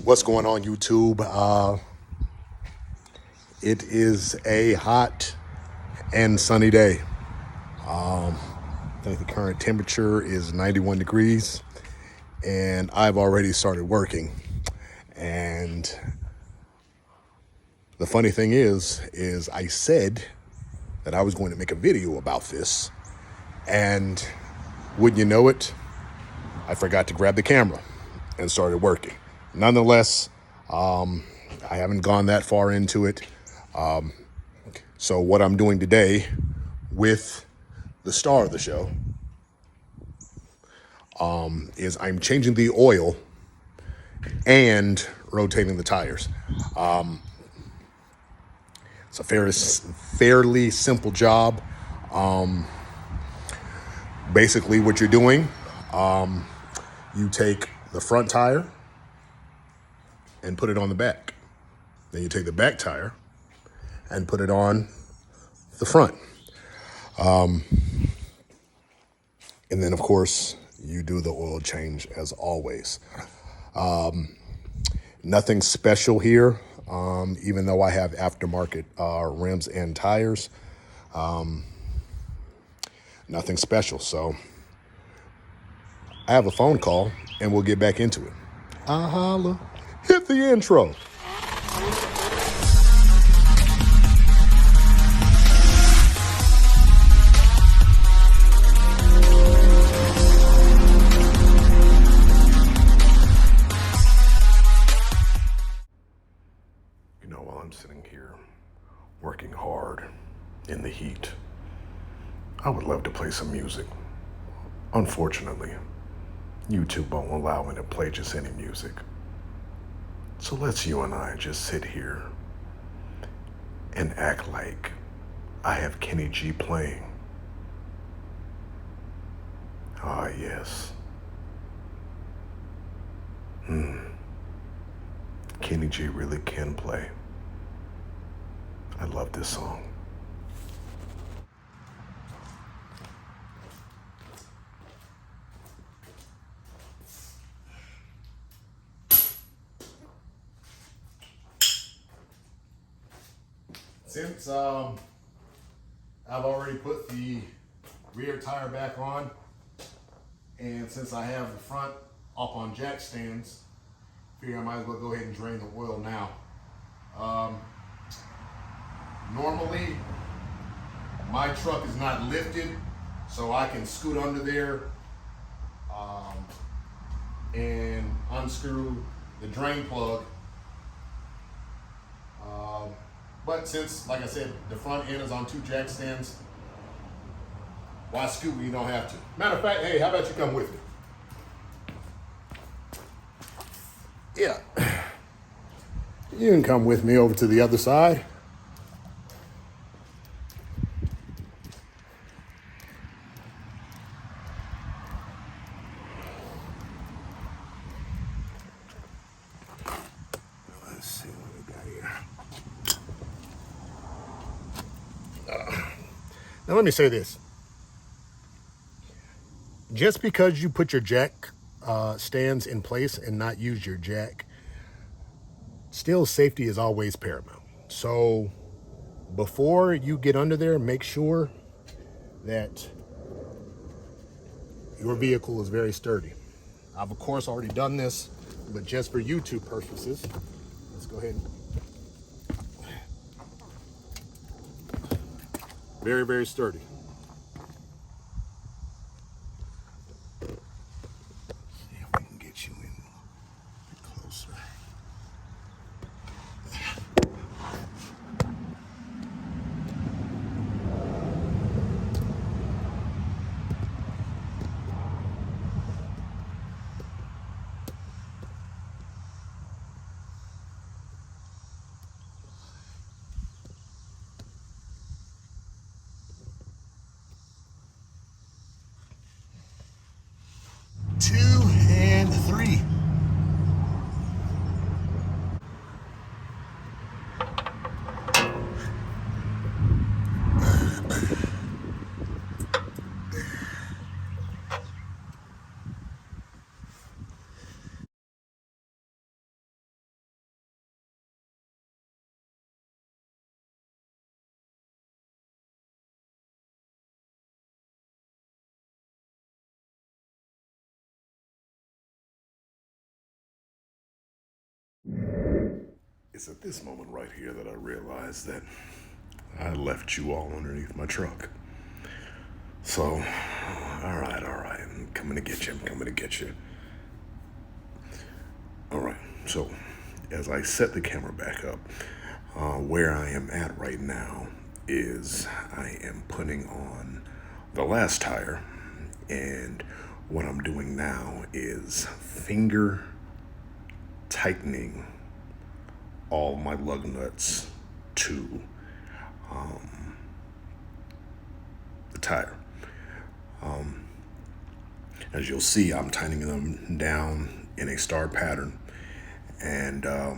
What's going on, YouTube? It is a hot and sunny day. I think the current temperature is 91 degrees, and I've already started working. And the funny thing is I said that I was going to make a video about this, and wouldn't you know it, I forgot to grab the camera and started working. Nonetheless, I haven't gone that far into it. So what I'm doing today with the star of the show is I'm changing the oil and rotating the tires. It's a fairly simple job. Basically what you're doing, you take the front tire and put it on the back. Then you take the back tire and put it on the front. And then, of course, you do the oil change as always. Nothing special here, even though I have aftermarket rims and tires. Nothing special. So I have a phone call, and we'll get back into it. Holla. Hit the intro. While I'm sitting here working hard in the heat, I would love to play some music. Unfortunately, YouTube won't allow me to play just any music. So let's you and I just sit here and act like I have Kenny G playing. Ah, yes. Kenny G really can play. I love this song. Since I've already put the rear tire back on, and since I have the front up on jack stands, figure I might as well go ahead and drain the oil now. Normally, my truck is not lifted, so I can scoot under there and unscrew the drain plug. But since, like I said, the front end is on two jack stands, why scoot when you don't have to? Matter of fact, hey, how about you come with me? Yeah. You can come with me over to the other side. Let's see what we got here. Now let me say this. Just because you put your jack stands in place and not use your jack, still safety is always paramount. So before you get under there, make sure that your vehicle is very sturdy. I've of course already done this, but just for YouTube purposes, let's go ahead and very, very sturdy. See if we can get you in a bit closer. It's at this moment right here that I realized that I left you all underneath my truck. So, all right, I'm coming to get you. All right, so as I set the camera back up, where I am at right now is I am putting on the last tire, and what I'm doing now is finger tightening all my lug nuts to the tire. As you'll see, I'm tightening them down in a star pattern, and a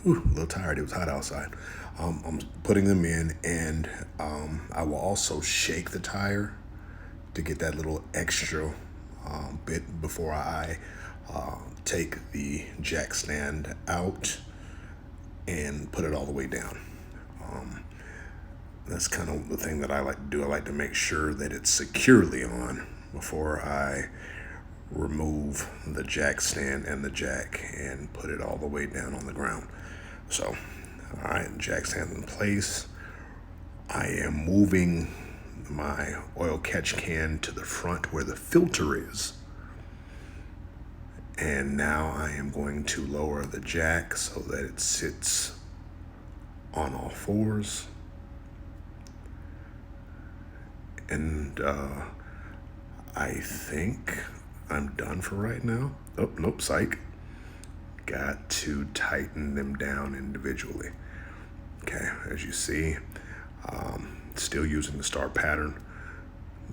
little tired. It was hot outside. I'm putting them in, and I will also shake the tire to get that little extra bit before I take the jack stand out and put it all the way down. That's kind of the thing that I like to do. I like to make sure that it's securely on before I remove the jack stand and the jack and put it all the way down on the ground. So, all right, jack stand's in place. I am moving my oil catch can to the front where the filter is. And now I am going to lower the jack so that it sits on all fours. And I think I'm done for right now. Oh, nope, psych. Got to tighten them down individually. Okay, as you see, still using the star pattern,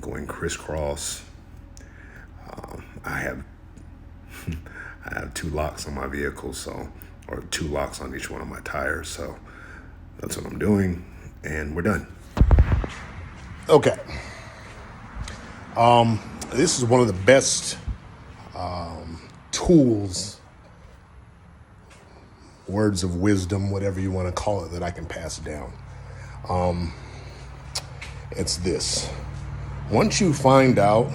going crisscross. I have I have 2 locks on my vehicle, or 2 locks on each one of my tires, so that's what I'm doing, and we're done. Okay. This is one of the best tools, words of wisdom, whatever you want to call it, that I can pass down. It's this. Once you find out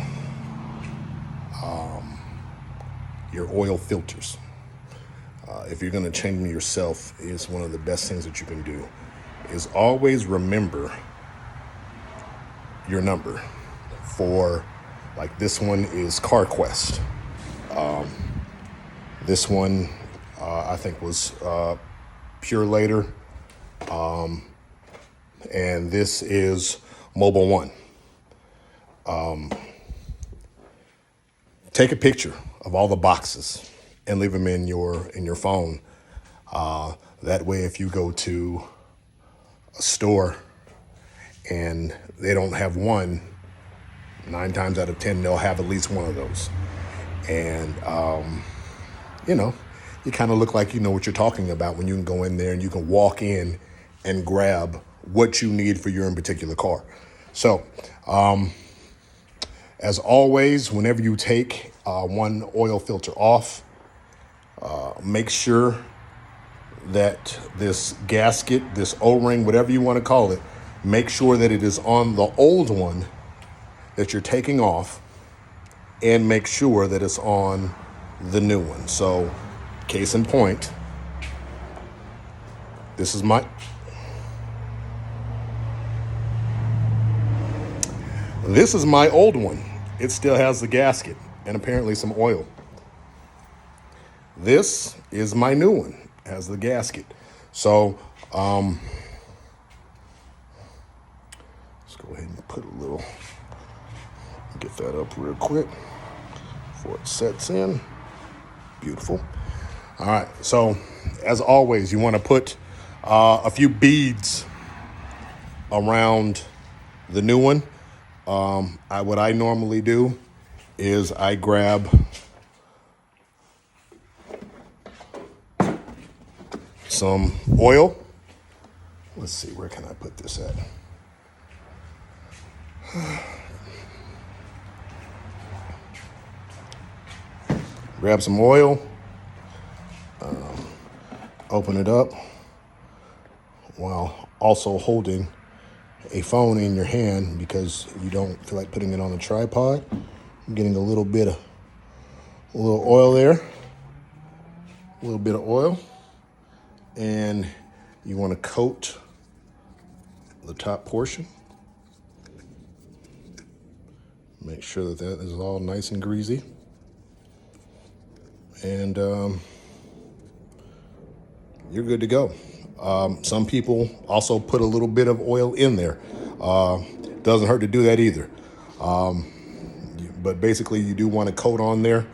your oil filters, if you're going to change them yourself, is one of the best things that you can do is always remember your number. For, like, this one is CarQuest. This one I think was Pure Later, and this is Mobile One. Take a picture of all the boxes and leave them in your phone. That way, if you go to a store and they don't have one, 9 times out of 10 they'll have at least one of those. And you kind of look like you know what you're talking about when you can go in there and you can walk in and grab what you need for your in particular car. So, as always, whenever you take one oil filter off, make sure that this gasket, this O-ring, whatever you want to call it, make sure that it is on the old one that you're taking off, and make sure that it's on the new one. So, case in point, this is my old one. It still has the gasket and apparently some oil. This is my new one, has the gasket. So, let's go ahead and put a little, get that up real quick before it sets in. Beautiful. All right, so as always, you want to put a few beads around the new one. What I normally do is I grab some oil. Let's see, where can I put this at? Grab some oil, open it up while also holding a phone in your hand because you don't feel like putting it on a tripod. I'm getting a little oil there, a little bit of oil, and you want to coat the top portion. Make sure that that is all nice and greasy. And you're good to go. Some people also put a little bit of oil in there. Doesn't hurt to do that either. But basically you do want to coat on there.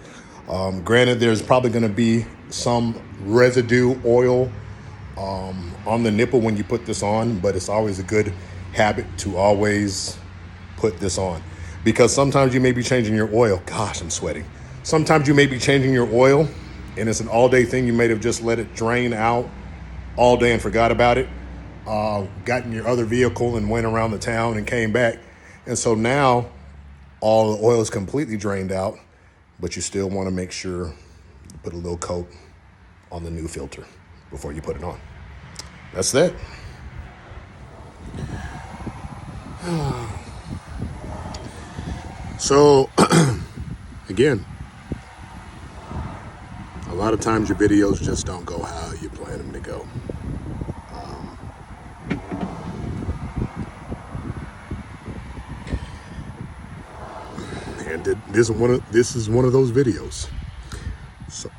Granted, there's probably going to be some residue oil on the nipple when you put this on, but it's always a good habit to always put this on, because sometimes you may be changing your oil. Gosh, I'm sweating. Sometimes you may be changing your oil and it's an all-day thing. You may have just let it drain out all day and forgot about it, got in your other vehicle and went around the town and came back. And so now all the oil is completely drained out, but you still want to make sure you put a little coat on the new filter before you put it on. That's that. So again, a lot of times your videos just don't go how you plan them to go. And this is one of those videos. So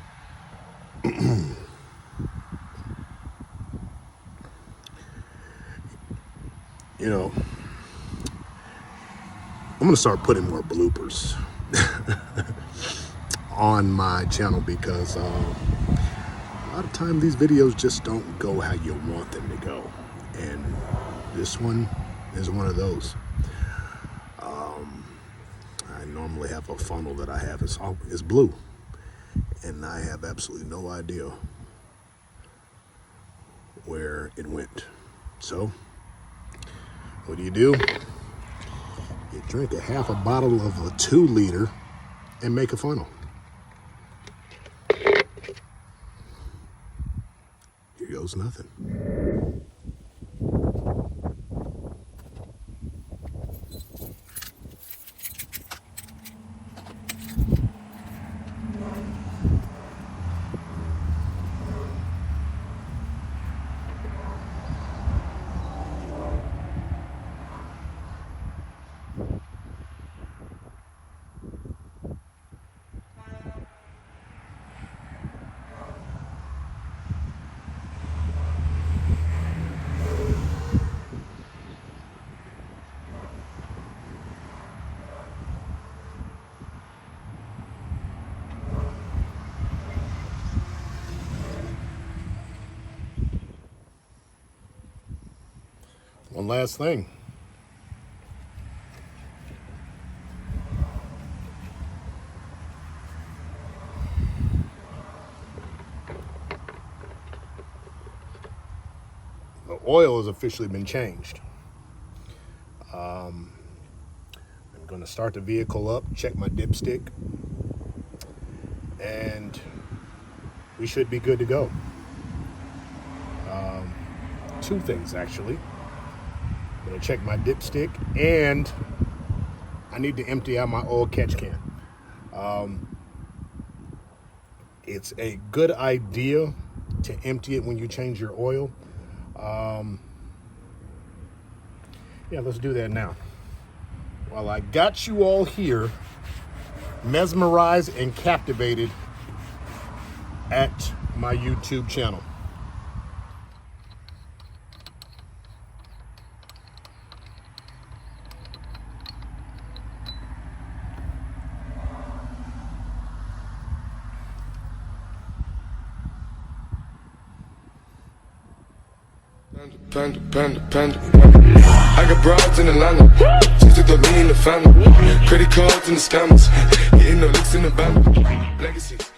you know, I'm gonna start putting more bloopers on my channel, because a lot of time these videos just don't go how you want them to go, and this one is one of those. I normally have a funnel that I have is blue, and I have absolutely no idea where it went. So what do? You drink a half a bottle of a 2 liter and make a funnel. Here goes nothing. One last thing. The oil has officially been changed. I'm going to start the vehicle up, check my dipstick, and we should be good to go. Two things, actually. I'm going to check my dipstick, and I need to empty out my oil catch can. It's a good idea to empty it when you change your oil. Yeah, let's do that now. While I got you all here, mesmerized and captivated at my YouTube channel. Panda. I got broads in Atlanta. She took the lean in the family. Credit cards in the scammers. Getting no licks in the band. Legacies.